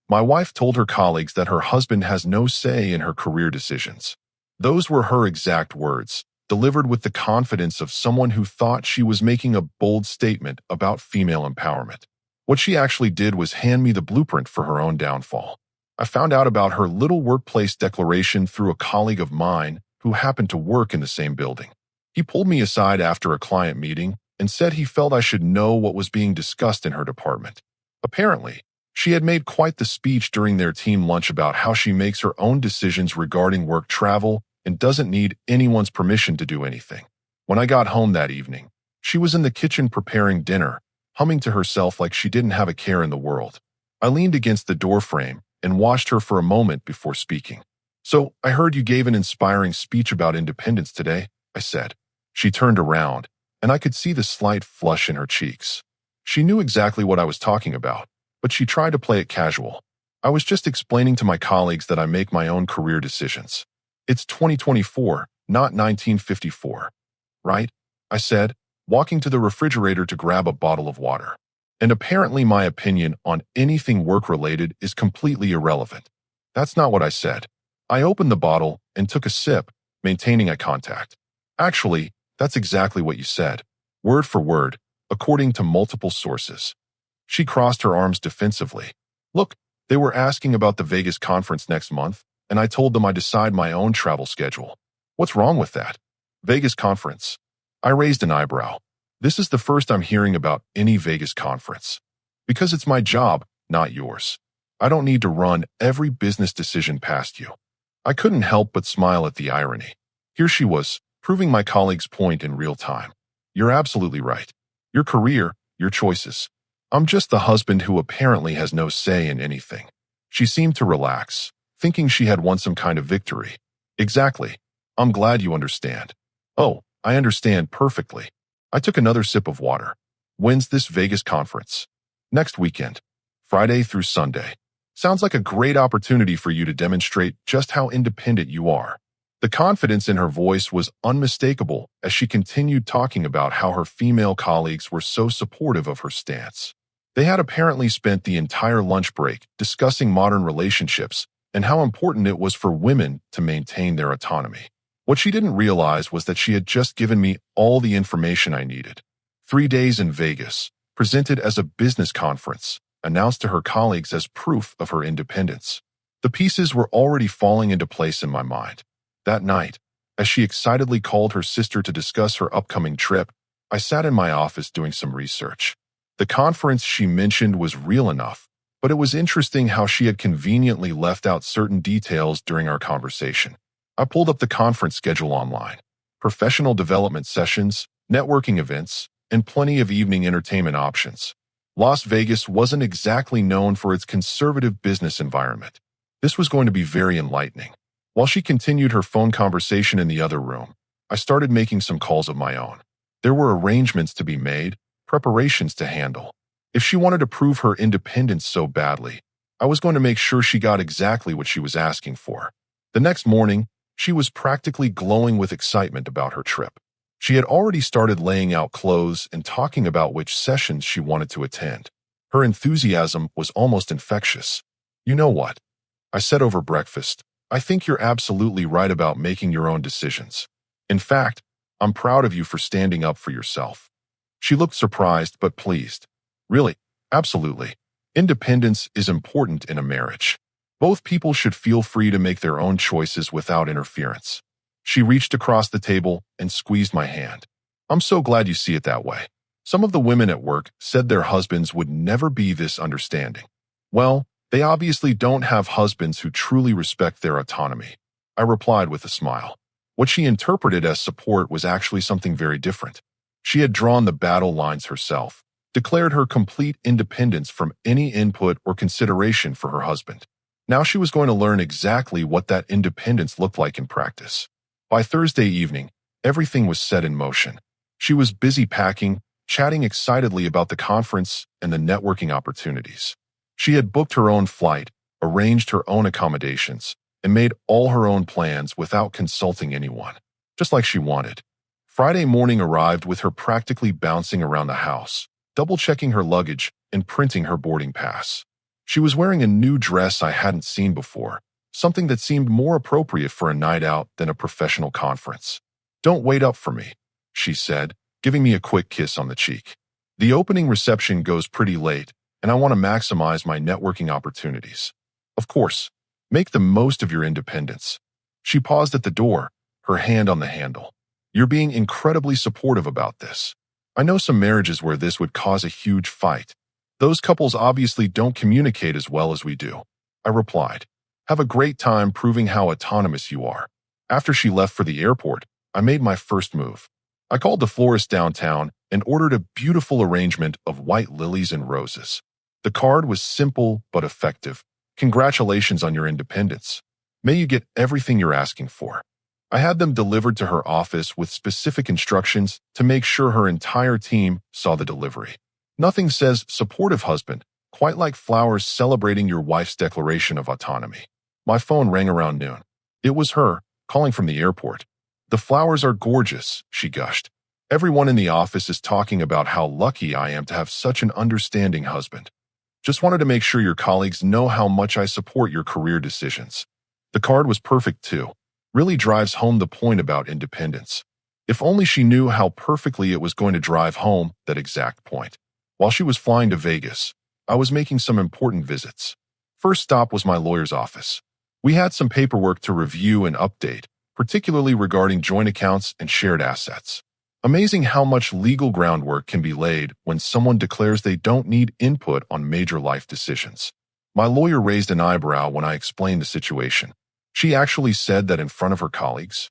My wife told her colleagues that her husband has no say in her career decisions. Those were her exact words, delivered with the confidence of someone who thought she was making a bold statement about female empowerment. What she actually did was hand me the blueprint for her own downfall. I found out about her little workplace declaration through a colleague of mine who happened to work in the same building. He pulled me aside after a client meeting and said he felt I should know what was being discussed in her department. Apparently, she had made quite the speech during their team lunch about how she makes her own decisions regarding work travel and doesn't need anyone's permission to do anything. When I got home that evening, she was in the kitchen preparing dinner, humming to herself like she didn't have a care in the world. I leaned against the doorframe and watched her for a moment before speaking. "So, I heard you gave an inspiring speech about independence today," I said. She turned around, and I could see the slight flush in her cheeks. She knew exactly what I was talking about, but she tried to play it casual. "I was just explaining to my colleagues that I make my own career decisions. It's 2024, not 1954. Right?" I said, walking to the refrigerator to grab a bottle of water. "And apparently my opinion on anything work-related is completely irrelevant." That's not what I said. I opened the bottle and took a sip, maintaining eye contact. "Actually, that's exactly what you said, word for word, according to multiple sources." She crossed her arms defensively. "Look, they were asking about the Vegas conference next month, and I told them I decide my own travel schedule. What's wrong with that?" "Vegas conference?" I raised an eyebrow. "This is the first I'm hearing about any Vegas conference. Because it's my job, not yours. I don't need to run every business decision past you." I couldn't help but smile at the irony. Here she was, proving my colleague's point in real time. "You're absolutely right. Your career, your choices. I'm just the husband who apparently has no say in anything." She seemed to relax, thinking she had won some kind of victory. "Exactly. I'm glad you understand." "Oh, I understand perfectly." I took another sip of water. "When's this Vegas conference?" "Next weekend. Friday through Sunday." "Sounds like a great opportunity for you to demonstrate just how independent you are." The confidence in her voice was unmistakable as she continued talking about how her female colleagues were so supportive of her stance. They had apparently spent the entire lunch break discussing modern relationships and how important it was for women to maintain their autonomy. What she didn't realize was that she had just given me all the information I needed. 3 days in Vegas, presented as a business conference, announced to her colleagues as proof of her independence. The pieces were already falling into place in my mind. That night, as she excitedly called her sister to discuss her upcoming trip, I sat in my office doing some research. The conference she mentioned was real enough, but it was interesting how she had conveniently left out certain details during our conversation. I pulled up the conference schedule online. Professional development sessions, networking events, and plenty of evening entertainment options. Las Vegas wasn't exactly known for its conservative business environment. This was going to be very enlightening. While she continued her phone conversation in the other room, I started making some calls of my own. There were arrangements to be made, preparations to handle. If she wanted to prove her independence so badly, I was going to make sure she got exactly what she was asking for. The next morning, she was practically glowing with excitement about her trip. She had already started laying out clothes and talking about which sessions she wanted to attend. Her enthusiasm was almost infectious. "You know what?" I said over breakfast. "I think you're absolutely right about making your own decisions. In fact, I'm proud of you for standing up for yourself." She looked surprised but pleased. "Really? Absolutely. Independence is important in a marriage. Both people should feel free to make their own choices without interference." She reached across the table and squeezed my hand. "I'm so glad you see it that way. Some of the women at work said their husbands would never be this understanding. Well, they obviously don't have husbands who truly respect their autonomy." I replied with a smile. What she interpreted as support was actually something very different. She had drawn the battle lines herself, declared her complete independence from any input or consideration for her husband. Now she was going to learn exactly what that independence looked like in practice. By Thursday evening, everything was set in motion. She was busy packing, chatting excitedly about the conference and the networking opportunities. She had booked her own flight, arranged her own accommodations, and made all her own plans without consulting anyone, just like she wanted. Friday morning arrived with her practically bouncing around the house, double-checking her luggage and printing her boarding pass. She was wearing a new dress I hadn't seen before, something that seemed more appropriate for a night out than a professional conference. "Don't wait up for me," she said, giving me a quick kiss on the cheek. "The opening reception goes pretty late, and I want to maximize my networking opportunities. Of course, make the most of your independence." She paused at the door, her hand on the handle. "You're being incredibly supportive about this. I know some marriages where this would cause a huge fight. Those couples obviously don't communicate as well as we do." I replied. "Have a great time proving how autonomous you are." After she left for the airport, I made my first move. I called the florist downtown and ordered a beautiful arrangement of white lilies and roses. The card was simple but effective. "Congratulations on your independence. May you get everything you're asking for." I had them delivered to her office with specific instructions to make sure her entire team saw the delivery. Nothing says supportive husband quite like flowers celebrating your wife's declaration of autonomy. My phone rang around noon. It was her, calling from the airport. "The flowers are gorgeous," she gushed. "Everyone in the office is talking about how lucky I am to have such an understanding husband. Just wanted to make sure your colleagues know how much I support your career decisions." The card was perfect too. Really drives home the point about independence. If only she knew how perfectly it was going to drive home that exact point. While she was flying to Vegas, I was making some important visits. First stop was my lawyer's office. We had some paperwork to review and update, particularly regarding joint accounts and shared assets. Amazing how much legal groundwork can be laid when someone declares they don't need input on major life decisions. My lawyer raised an eyebrow when I explained the situation. She actually said that in front of her colleagues.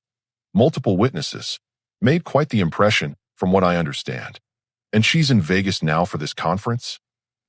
Multiple witnesses. Made quite the impression, from what I understand. And she's in Vegas now for this conference?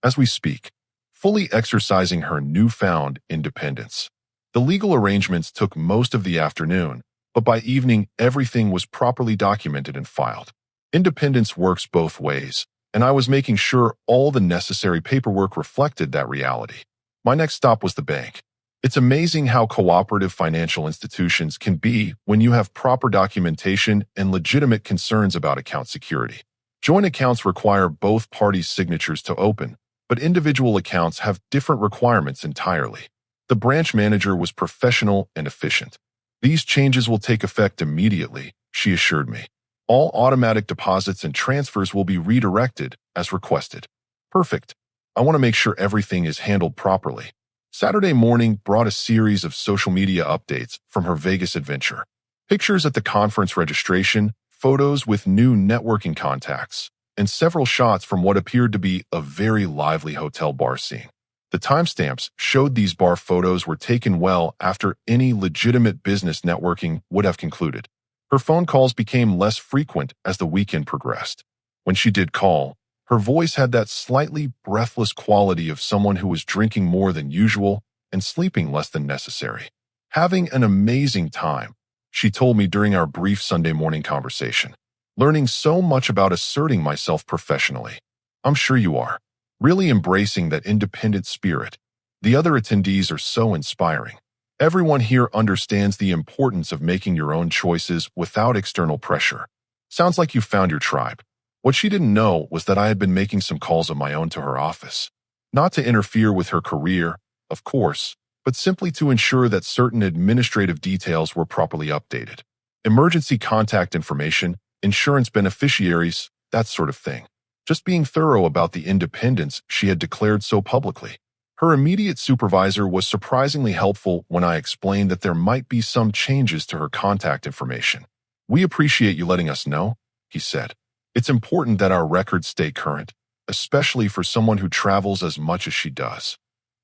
As we speak, fully exercising her newfound independence. The legal arrangements took most of the afternoon, but by evening everything was properly documented and filed. Independence works both ways, and I was making sure all the necessary paperwork reflected that reality. My next stop was the bank. It's amazing how cooperative financial institutions can be when you have proper documentation and legitimate concerns about account security. Joint accounts require both parties' signatures to open, but individual accounts have different requirements entirely. The branch manager was professional and efficient. "These changes will take effect immediately," she assured me. "All automatic deposits and transfers will be redirected as requested." Perfect. I want to make sure everything is handled properly. Saturday morning brought a series of social media updates from her Vegas adventure. Pictures at the conference registration, photos with new networking contacts, and several shots from what appeared to be a very lively hotel bar scene. The timestamps showed these bar photos were taken well after any legitimate business networking would have concluded. Her phone calls became less frequent as the weekend progressed. When she did call, her voice had that slightly breathless quality of someone who was drinking more than usual and sleeping less than necessary. "Having an amazing time," she told me during our brief Sunday morning conversation. "Learning so much about asserting myself professionally." "I'm sure you are. Really embracing that independent spirit. The other attendees are so inspiring. Everyone here understands the importance of making your own choices without external pressure. Sounds like you found your tribe." What she didn't know was that I had been making some calls of my own to her office. Not to interfere with her career, of course, but simply to ensure that certain administrative details were properly updated. Emergency contact information, insurance beneficiaries, that sort of thing. Just being thorough about the independence she had declared so publicly. Her immediate supervisor was surprisingly helpful when I explained that there might be some changes to her contact information. "We appreciate you letting us know," he said. "It's important that our records stay current, especially for someone who travels as much as she does.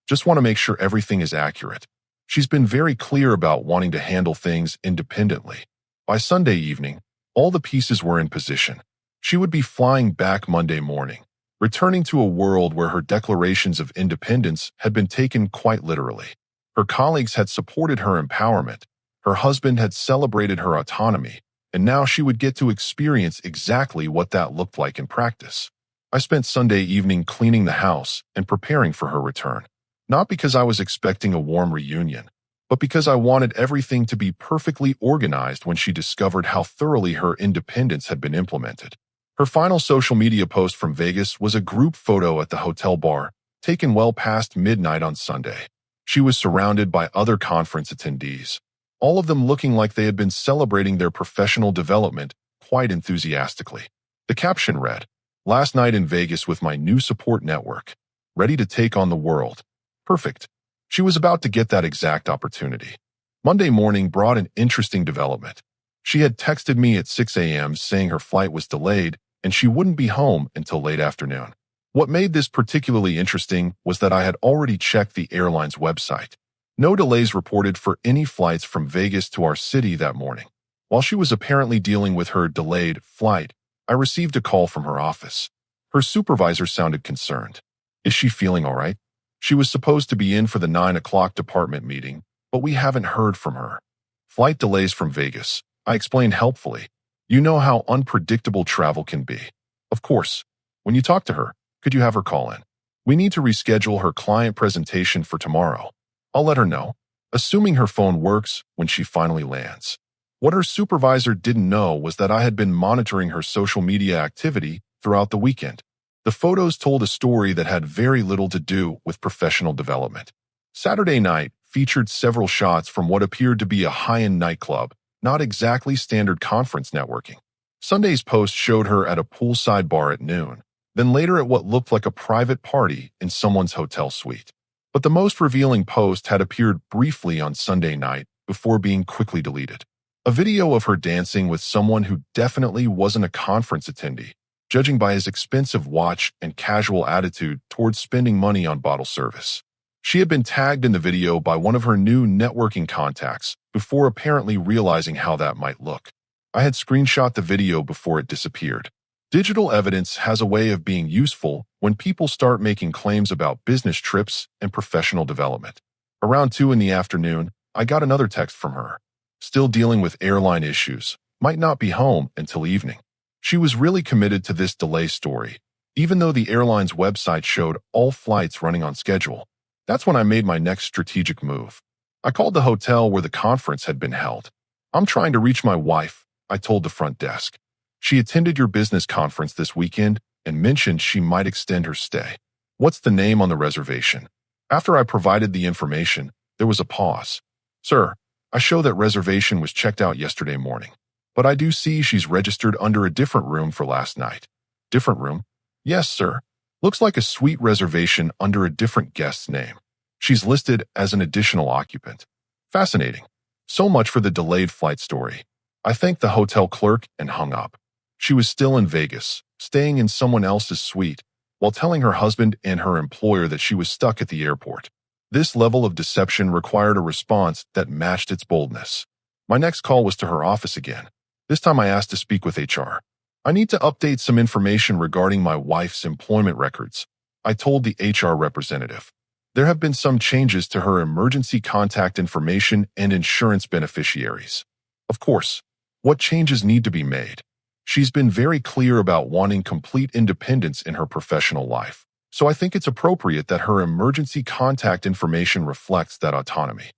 Just want to make sure everything is accurate." She's been very clear about wanting to handle things independently. By Sunday evening, all the pieces were in position. She would be flying back Monday morning, returning to a world where her declarations of independence had been taken quite literally. Her colleagues had supported her empowerment, her husband had celebrated her autonomy, and now she would get to experience exactly what that looked like in practice. I spent Sunday evening cleaning the house and preparing for her return. Not because I was expecting a warm reunion, but because I wanted everything to be perfectly organized when she discovered how thoroughly her independence had been implemented. Her final social media post from Vegas was a group photo at the hotel bar, taken well past midnight on Sunday. She was surrounded by other conference attendees, all of them looking like they had been celebrating their professional development quite enthusiastically. The caption read, "Last night in Vegas with my new support network. Ready to take on the world." Perfect. She was about to get that exact opportunity. Monday morning brought an interesting development. She had texted me at 6 a.m. saying her flight was delayed and she wouldn't be home until late afternoon. What made this particularly interesting was that I had already checked the airline's website. No delays reported for any flights from Vegas to our city that morning. While she was apparently dealing with her delayed flight, I received a call from her office. Her supervisor sounded concerned. "Is she feeling all right? She was supposed to be in for the 9 o'clock department meeting, but we haven't heard from her." "Flight delays from Vegas," I explained helpfully. "You know how unpredictable travel can be. Of course, when you talk to her, could you have her call in? We need to reschedule her client presentation for tomorrow. I'll let her know," assuming her phone works when she finally lands. What her supervisor didn't know was that I had been monitoring her social media activity throughout the weekend. The photos told a story that had very little to do with professional development. Saturday night featured several shots from what appeared to be a high-end nightclub, not exactly standard conference networking. Sunday's post showed her at a poolside bar at noon, then later at what looked like a private party in someone's hotel suite. But the most revealing post had appeared briefly on Sunday night before being quickly deleted. A video of her dancing with someone who definitely wasn't a conference attendee, judging by his expensive watch and casual attitude towards spending money on bottle service. She had been tagged in the video by one of her new networking contacts before apparently realizing how that might look. I had screenshot the video before it disappeared. Digital evidence has a way of being useful when people start making claims about business trips and professional development. Around 2 in the afternoon, I got another text from her. Still dealing with airline issues, might not be home until evening. She was really committed to this delay story, even though the airline's website showed all flights running on schedule. That's when I made my next strategic move. I called the hotel where the conference had been held. "I'm trying to reach my wife," I told the front desk. "She attended your business conference this weekend and mentioned she might extend her stay. What's the name on the reservation?" After I provided the information, there was a pause. "Sir, I show that reservation was checked out yesterday morning, but I do see she's registered under a different room for last night." "Different room?" "Yes, sir. Looks like a suite reservation under a different guest's name. She's listed as an additional occupant." Fascinating. So much for the delayed flight story. I thanked the hotel clerk and hung up. She was still in Vegas, staying in someone else's suite, while telling her husband and her employer that she was stuck at the airport. This level of deception required a response that matched its boldness. My next call was to her office again. This time I asked to speak with HR. "I need to update some information regarding my wife's employment records," I told the HR representative. "There have been some changes to her emergency contact information and insurance beneficiaries." Of course, what changes need to be made? She's been very clear about wanting complete independence in her professional life, so I think it's appropriate that her emergency contact information reflects that autonomy.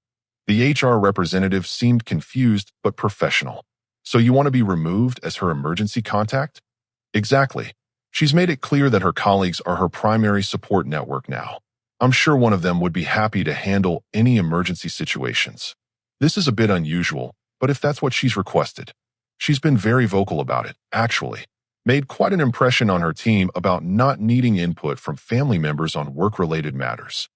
The HR representative seemed confused but professional. "So you want to be removed as her emergency contact?" "Exactly. She's made it clear that her colleagues are her primary support network now. I'm sure one of them would be happy to handle any emergency situations. This is a bit unusual, but if that's what she's requested." She's been very vocal about it, actually. Made quite an impression on her team about not needing input from family members on work-related matters.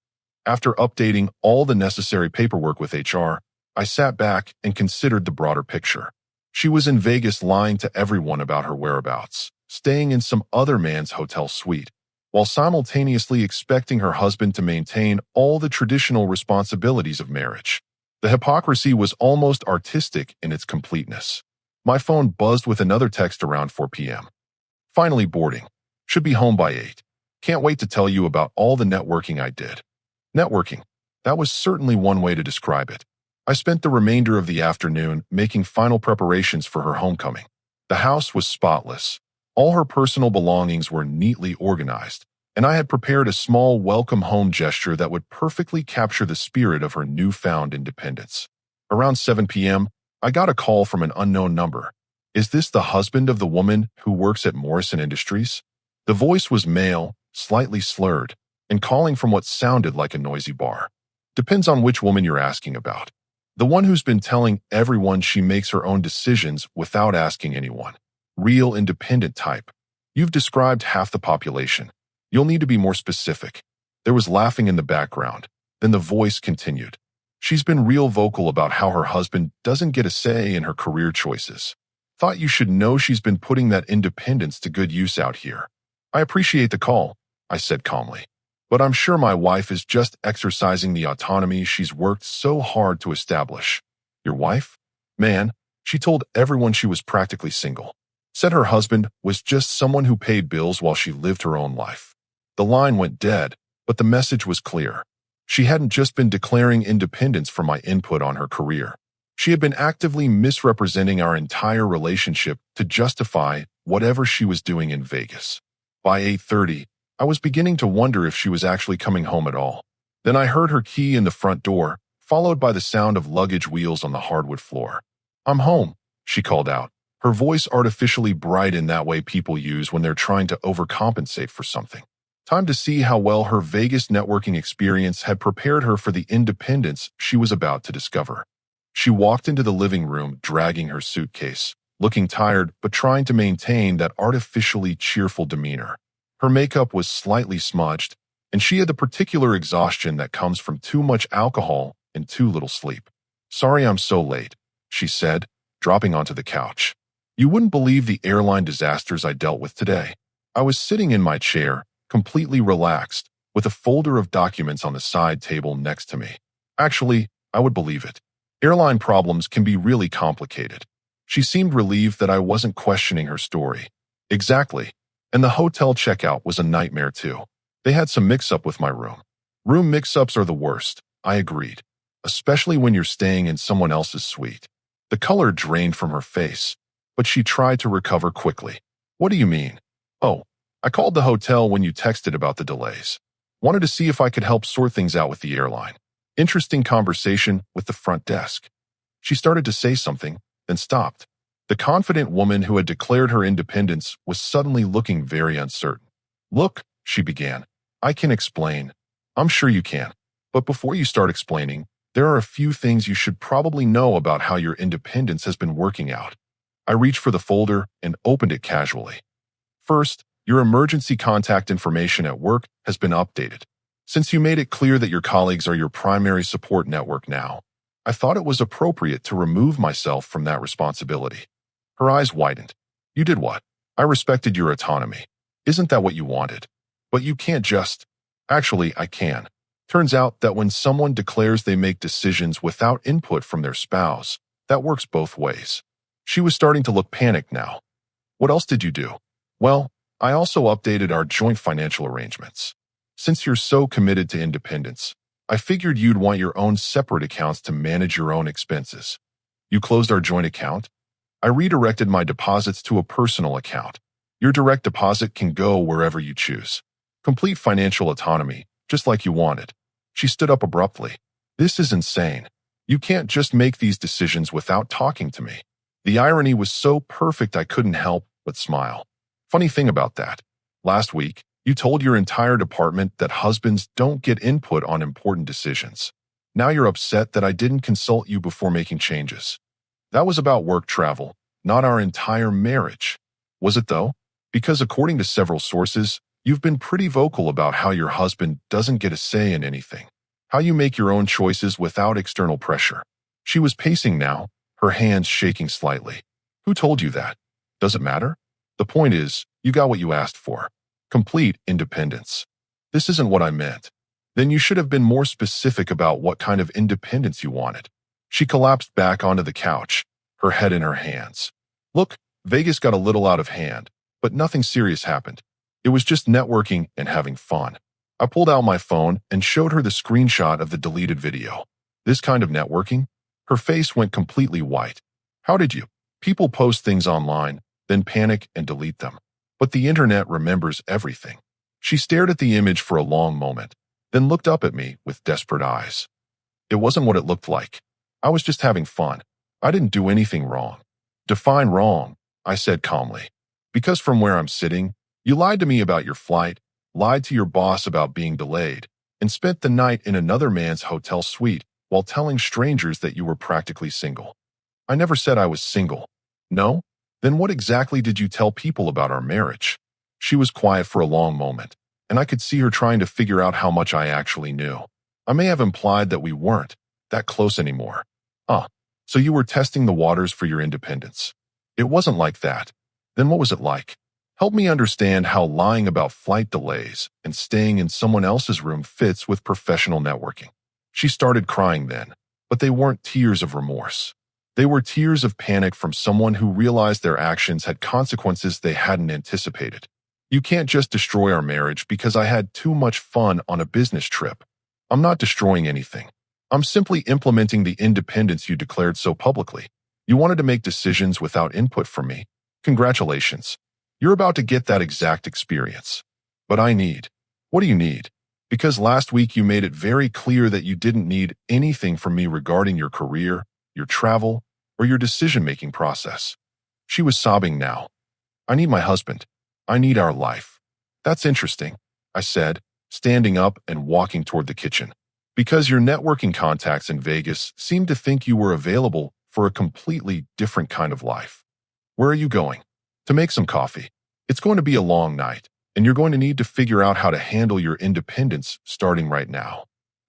After updating all the necessary paperwork with HR, I sat back and considered the broader picture. She was in Vegas lying to everyone about her whereabouts, staying in some other man's hotel suite, while simultaneously expecting her husband to maintain all the traditional responsibilities of marriage. The hypocrisy was almost artistic in its completeness. My phone buzzed with another text around 4 p.m. "Finally boarding. Should be home by 8. Can't wait to tell you about all the networking I did." Networking. That was certainly one way to describe it. I spent the remainder of the afternoon making final preparations for her homecoming. The house was spotless. All her personal belongings were neatly organized, and I had prepared a small welcome home gesture that would perfectly capture the spirit of her newfound independence. Around 7 p.m., I got a call from an unknown number. "Is this the husband of the woman who works at Morrison Industries?" The voice was male, slightly slurred. and calling from what sounded like a noisy bar. Depends on which woman you're asking about. The one who's been telling everyone she makes her own decisions without asking anyone. Real independent type. You've described half the population. You'll need to be more specific. There was laughing in the background. Then the voice continued. She's been real vocal about how her husband doesn't get a say in her career choices. Thought you should know she's been putting that independence to good use out here. I appreciate the call, I said calmly. But I'm sure my wife is just exercising the autonomy she's worked so hard to establish. Your wife? Man, she told everyone she was practically single. Said her husband was just someone who paid bills while she lived her own life. The line went dead, but the message was clear. She hadn't just been declaring independence for my input on her career. She had been actively misrepresenting our entire relationship to justify whatever she was doing in Vegas. By 8:30, I was beginning to wonder if she was actually coming home at all. Then I heard her key in the front door, followed by the sound of luggage wheels on the hardwood floor. I'm home, she called out, her voice artificially bright in that way people use when they're trying to overcompensate for something. Time to see how well her Vegas networking experience had prepared her for the independence she was about to discover. She walked into the living room, dragging her suitcase, looking tired but trying to maintain that artificially cheerful demeanor. Her makeup was slightly smudged, and she had the particular exhaustion that comes from too much alcohol and too little sleep. Sorry I'm so late, she said, dropping onto the couch. You wouldn't believe the airline disasters I dealt with today. I was sitting in my chair, completely relaxed, with a folder of documents on the side table next to me. Actually, I would believe it. Airline problems can be really complicated. She seemed relieved that I wasn't questioning her story. Exactly. And the hotel checkout was a nightmare too. They had some mix-up with my room. Room mix-ups are the worst, I agreed. Especially when you're staying in someone else's suite. The color drained from her face, but she tried to recover quickly. What do you mean? Oh, I called the hotel when you texted about the delays. Wanted to see if I could help sort things out with the airline. Interesting conversation with the front desk. She started to say something, then stopped. The confident woman who had declared her independence was suddenly looking very uncertain. Look, she began, I can explain. I'm sure you can. But before you start explaining, there are a few things you should probably know about how your independence has been working out. I reached for the folder and opened it casually. First, your emergency contact information at work has been updated. Since you made it clear that your colleagues are your primary support network now, I thought it was appropriate to remove myself from that responsibility. Her eyes widened. You did what? I respected your autonomy. Isn't that what you wanted? But you can't just... Actually, I can. Turns out that when someone declares they make decisions without input from their spouse, that works both ways. She was starting to look panicked now. What else did you do? Well, I also updated our joint financial arrangements. Since you're so committed to independence, I figured you'd want your own separate accounts to manage your own expenses. You closed our joint account? I redirected my deposits to a personal account. Your direct deposit can go wherever you choose. Complete financial autonomy, just like you wanted. She stood up abruptly. This is insane. You can't just make these decisions without talking to me. The irony was so perfect I couldn't help but smile. Funny thing about that. Last week, you told your entire department that husbands don't get input on important decisions. Now you're upset that I didn't consult you before making changes. That was about work travel, not our entire marriage. Was it though? Because according to several sources, you've been pretty vocal about how your husband doesn't get a say in anything. How you make your own choices without external pressure. She was pacing now, her hands shaking slightly. Who told you that? Does it matter? The point is, you got what you asked for. Complete independence. This isn't what I meant. Then you should have been more specific about what kind of independence you wanted. She collapsed back onto the couch, her head in her hands. Look, Vegas got a little out of hand, but nothing serious happened. It was just networking and having fun. I pulled out my phone and showed her the screenshot of the deleted video. This kind of networking? Her face went completely white. How did you? People post things online, then panic and delete them. But the internet remembers everything. She stared at the image for a long moment, then looked up at me with desperate eyes. It wasn't what it looked like. I was just having fun. I didn't do anything wrong. Define wrong, I said calmly. Because from where I'm sitting, you lied to me about your flight, lied to your boss about being delayed, and spent the night in another man's hotel suite while telling strangers that you were practically single. I never said I was single. No? Then what exactly did you tell people about our marriage? She was quiet for a long moment, and I could see her trying to figure out how much I actually knew. I may have implied that we weren't that close anymore. So you were testing the waters for your independence. It wasn't like that. Then what was it like? Help me understand how lying about flight delays and staying in someone else's room fits with professional networking. She started crying then, but they weren't tears of remorse. They were tears of panic from someone who realized their actions had consequences they hadn't anticipated. You can't just destroy our marriage because I had too much fun on a business trip. I'm not destroying anything. I'm simply implementing the independence you declared so publicly. You wanted to make decisions without input from me. Congratulations. You're about to get that exact experience. But I need. What do you need? Because last week you made it very clear that you didn't need anything from me regarding your career, your travel, or your decision-making process. She was sobbing now. I need my husband. I need our life. That's interesting, I said, standing up and walking toward the kitchen. Because your networking contacts in Vegas seemed to think you were available for a completely different kind of life. Where are you going? To make some coffee. It's going to be a long night, and you're going to need to figure out how to handle your independence starting right now.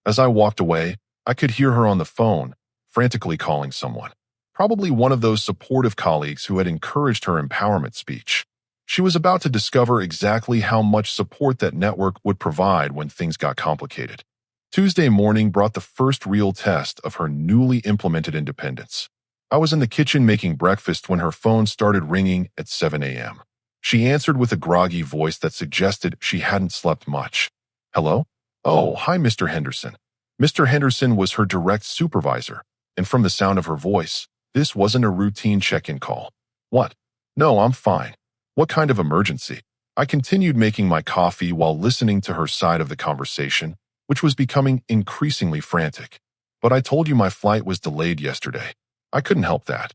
As I walked away, I could hear her on the phone, frantically calling someone. Probably one of those supportive colleagues who had encouraged her empowerment speech. She was about to discover exactly how much support that network would provide when things got complicated. Tuesday morning brought the first real test of her newly implemented independence. I was in the kitchen making breakfast when her phone started ringing at 7 a.m. She answered with a groggy voice that suggested she hadn't slept much. Hello? Oh, hi, Mr. Henderson. Mr. Henderson was her direct supervisor, and from the sound of her voice, this wasn't a routine check-in call. What? No, I'm fine. What kind of emergency? I continued making my coffee while listening to her side of the conversation, which was becoming increasingly frantic. But I told you my flight was delayed yesterday. I couldn't help that.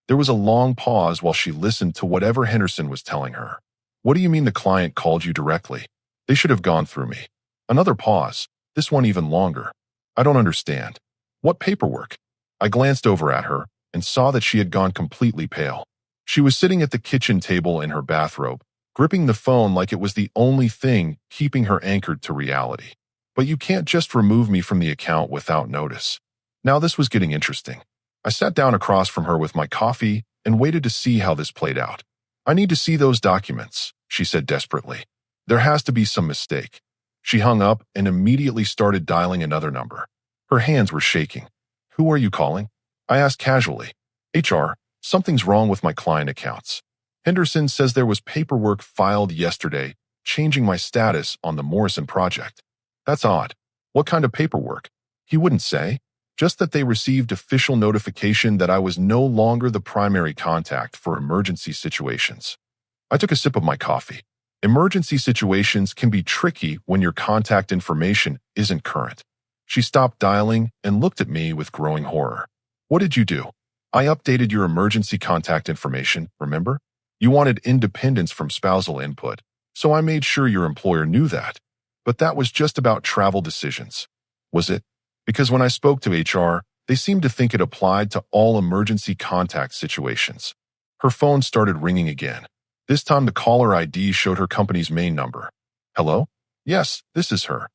There was a long pause while she listened to whatever Henderson was telling her. What do you mean the client called you directly? They should have gone through me. Another pause, this one even longer. I don't understand. What paperwork? I glanced over at her and saw that she had gone completely pale. She was sitting at the kitchen table in her bathrobe, gripping the phone like it was the only thing keeping her anchored to reality. But you can't just remove me from the account without notice. Now this was getting interesting. I sat down across from her with my coffee and waited to see how this played out. I need to see those documents, she said desperately. There has to be some mistake. She hung up and immediately started dialing another number. Her hands were shaking. Who are you calling? I asked casually. HR, something's wrong with my client accounts. Henderson says there was paperwork filed yesterday changing my status on the Morrison project. That's odd. What kind of paperwork? He wouldn't say. Just that they received official notification that I was no longer the primary contact for emergency situations. I took a sip of my coffee. Emergency situations can be tricky when your contact information isn't current. She stopped dialing and looked at me with growing horror. What did you do? I updated your emergency contact information, remember? You wanted independence from spousal input, so I made sure your employer knew that. But that was just about travel decisions. Was it? Because when I spoke to HR, they seemed to think it applied to all emergency contact situations. Her phone started ringing again. This time the caller ID showed her company's main number. Hello? Yes, this is her.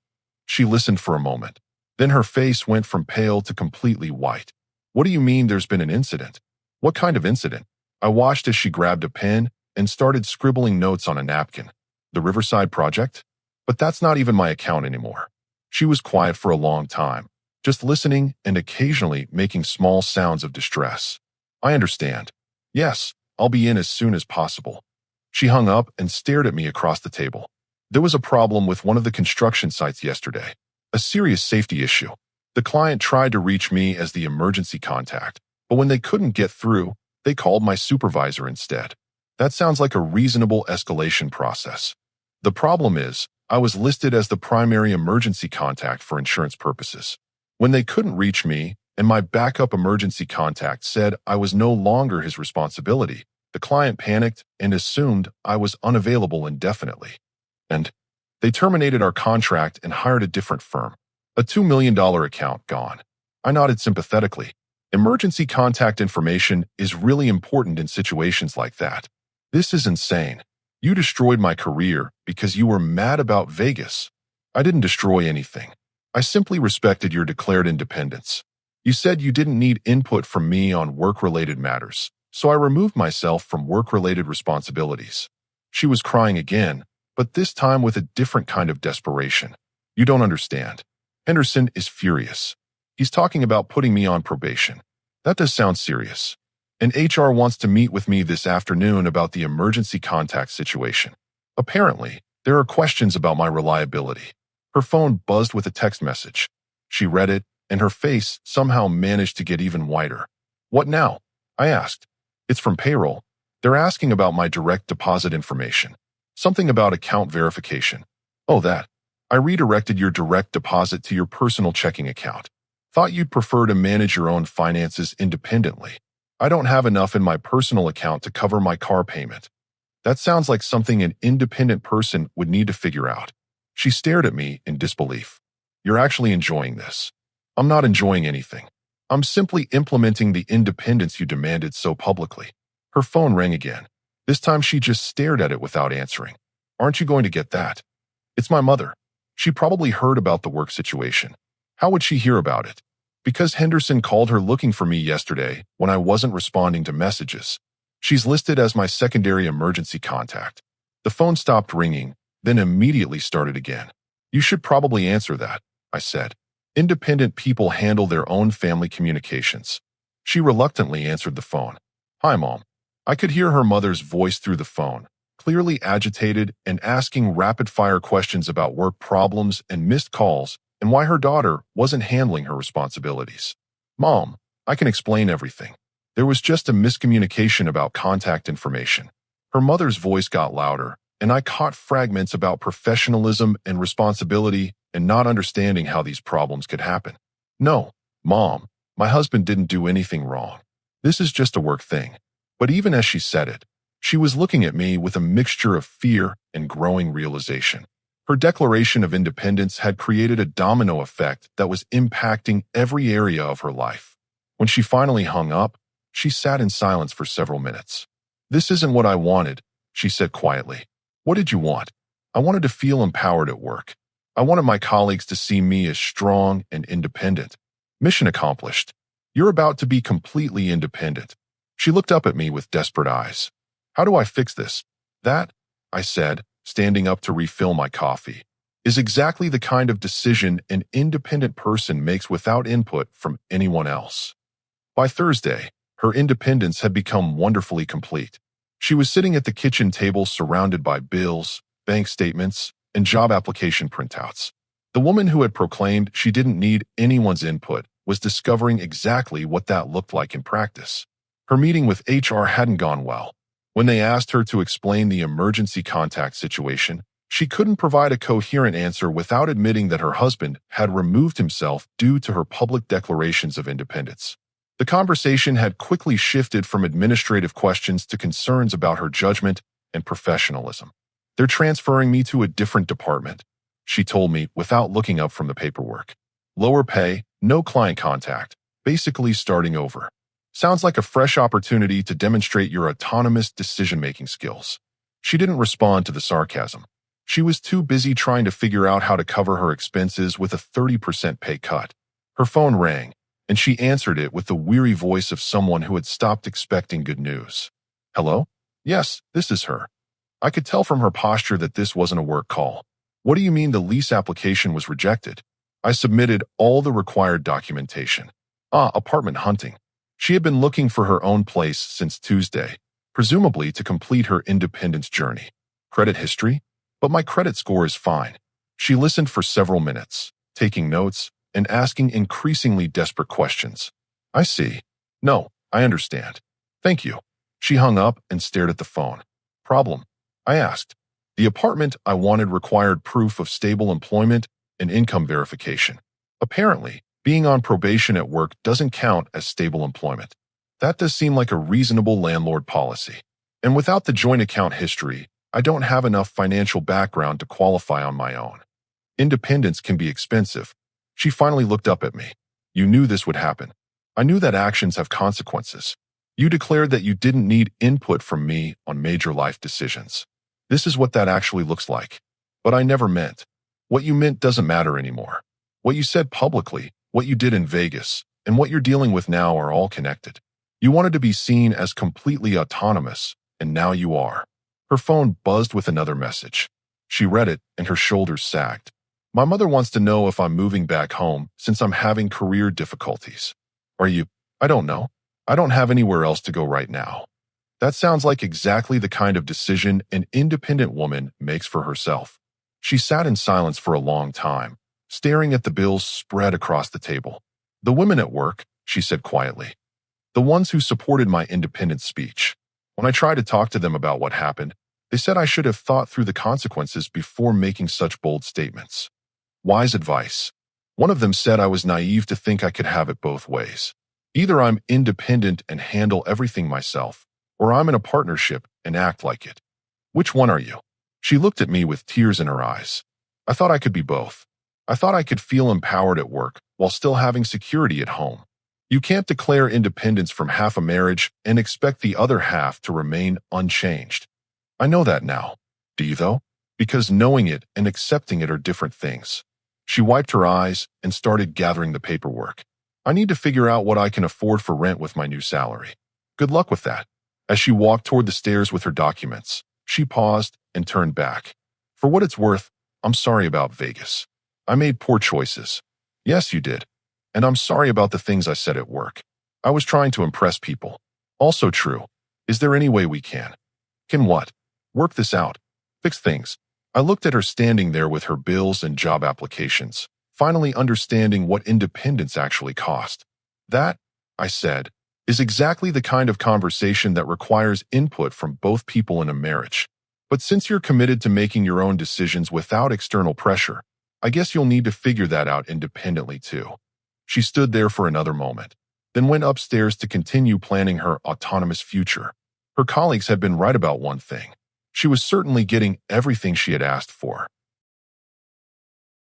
She listened for a moment. Then her face went from pale to completely white. What do you mean there's been an incident? What kind of incident? I watched as she grabbed a pen and started scribbling notes on a napkin. The Riverside Project? But that's not even my account anymore. She was quiet for a long time, just listening and occasionally making small sounds of distress. I understand. Yes, I'll be in as soon as possible. She hung up and stared at me across the table. There was a problem with one of the construction sites yesterday. A serious safety issue. The client tried to reach me as the emergency contact, but when they couldn't get through, they called my supervisor instead. That sounds like a reasonable escalation process. The problem is, I was listed as the primary emergency contact for insurance purposes. When they couldn't reach me, and my backup emergency contact said I was no longer his responsibility, the client panicked and assumed I was unavailable indefinitely. And They terminated our contract and hired a different firm. A $2 million account gone. I nodded sympathetically. Emergency contact information is really important in situations like that. This is insane. You destroyed my career because you were mad about Vegas. I didn't destroy anything. I simply respected your declared independence. You said you didn't need input from me on work-related matters, so I removed myself from work-related responsibilities. She was crying again, but this time with a different kind of desperation. You don't understand. Henderson is furious. He's talking about putting me on probation. That does sound serious. And HR wants to meet with me this afternoon about the emergency contact situation. Apparently, there are questions about my reliability. Her phone buzzed with a text message. She read it, and her face somehow managed to get even whiter. What now? I asked. It's from payroll. They're asking about my direct deposit information. Something about account verification. Oh, that. I redirected your direct deposit to your personal checking account. Thought you'd prefer to manage your own finances independently. I don't have enough in my personal account to cover my car payment. That sounds like something an independent person would need to figure out. She stared at me in disbelief. You're actually enjoying this. I'm not enjoying anything. I'm simply implementing the independence you demanded so publicly. Her phone rang again. This time she just stared at it without answering. Aren't you going to get that? It's my mother. She probably heard about the work situation. How would she hear about it? Because Henderson called her looking for me yesterday when I wasn't responding to messages. She's listed as my secondary emergency contact. The phone stopped ringing, then immediately started again. You should probably answer that, I said. Independent people handle their own family communications. She reluctantly answered the phone. Hi, Mom. I could hear her mother's voice through the phone, clearly agitated and asking rapid-fire questions about work problems and missed calls and why her daughter wasn't handling her responsibilities. Mom, I can explain everything. There was just a miscommunication about contact information. Her mother's voice got louder, and I caught fragments about professionalism and responsibility and not understanding how these problems could happen. No, Mom, my husband didn't do anything wrong. This is just a work thing. But even as she said it, she was looking at me with a mixture of fear and growing realization. Her declaration of independence had created a domino effect that was impacting every area of her life. When she finally hung up, she sat in silence for several minutes. This isn't what I wanted, she said quietly. What did you want? I wanted to feel empowered at work. I wanted my colleagues to see me as strong and independent. Mission accomplished. You're about to be completely independent. She looked up at me with desperate eyes. How do I fix this? That, I said, standing up to refill my coffee, is exactly the kind of decision an independent person makes without input from anyone else. By Thursday, her independence had become wonderfully complete. She was sitting at the kitchen table surrounded by bills, bank statements, and job application printouts. The woman who had proclaimed she didn't need anyone's input was discovering exactly what that looked like in practice. Her meeting with HR hadn't gone well. When they asked her to explain the emergency contact situation, she couldn't provide a coherent answer without admitting that her husband had removed himself due to her public declarations of independence. The conversation had quickly shifted from administrative questions to concerns about her judgment and professionalism. They're transferring me to a different department, she told me without looking up from the paperwork. Lower pay, no client contact, basically starting over. Sounds like a fresh opportunity to demonstrate your autonomous decision-making skills. She didn't respond to the sarcasm. She was too busy trying to figure out how to cover her expenses with a 30% pay cut. Her phone rang, and she answered it with the weary voice of someone who had stopped expecting good news. Hello? Yes, this is her. I could tell from her posture that this wasn't a work call. What do you mean the lease application was rejected? I submitted all the required documentation. Apartment hunting. She had been looking for her own place since Tuesday, presumably to complete her independence journey. Credit history? But my credit score is fine. She listened for several minutes, taking notes and asking increasingly desperate questions. I see. No, I understand. Thank you. She hung up and stared at the phone. Problem? I asked. The apartment I wanted required proof of stable employment and income verification. Apparently, being on probation at work doesn't count as stable employment. That does seem like a reasonable landlord policy. And without the joint account history, I don't have enough financial background to qualify on my own. Independence can be expensive. She finally looked up at me. You knew this would happen. I knew that actions have consequences. You declared that you didn't need input from me on major life decisions. This is what that actually looks like. But I never meant. What you meant doesn't matter anymore. What you said publicly, what you did in Vegas, and what you're dealing with now are all connected. You wanted to be seen as completely autonomous, and now you are. Her phone buzzed with another message. She read it, and her shoulders sagged. My mother wants to know if I'm moving back home since I'm having career difficulties. Are you? I don't know. I don't have anywhere else to go right now. That sounds like exactly the kind of decision an independent woman makes for herself. She sat in silence for a long time, staring at the bills spread across the table. The women at work, she said quietly. The ones who supported my independent speech. When I tried to talk to them about what happened, they said I should have thought through the consequences before making such bold statements. Wise advice. One of them said I was naive to think I could have it both ways. Either I'm independent and handle everything myself, or I'm in a partnership and act like it. Which one are you? She looked at me with tears in her eyes. I thought I could be both. I thought I could feel empowered at work while still having security at home. You can't declare independence from half a marriage and expect the other half to remain unchanged. I know that now. Do you though? Because knowing it and accepting it are different things. She wiped her eyes and started gathering the paperwork. I need to figure out what I can afford for rent with my new salary. Good luck with that. As she walked toward the stairs with her documents, she paused and turned back. For what it's worth, I'm sorry about Vegas. I made poor choices. Yes, you did. And I'm sorry about the things I said at work. I was trying to impress people. Also true. Is there any way we can? Can what? Work this out. Fix things. I looked at her standing there with her bills and job applications, finally understanding what independence actually cost. That, I said, is exactly the kind of conversation that requires input from both people in a marriage. But since you're committed to making your own decisions without external pressure, I guess you'll need to figure that out independently too. She stood there for another moment, then went upstairs to continue planning her autonomous future. Her colleagues had been right about one thing. She was certainly getting everything she had asked for.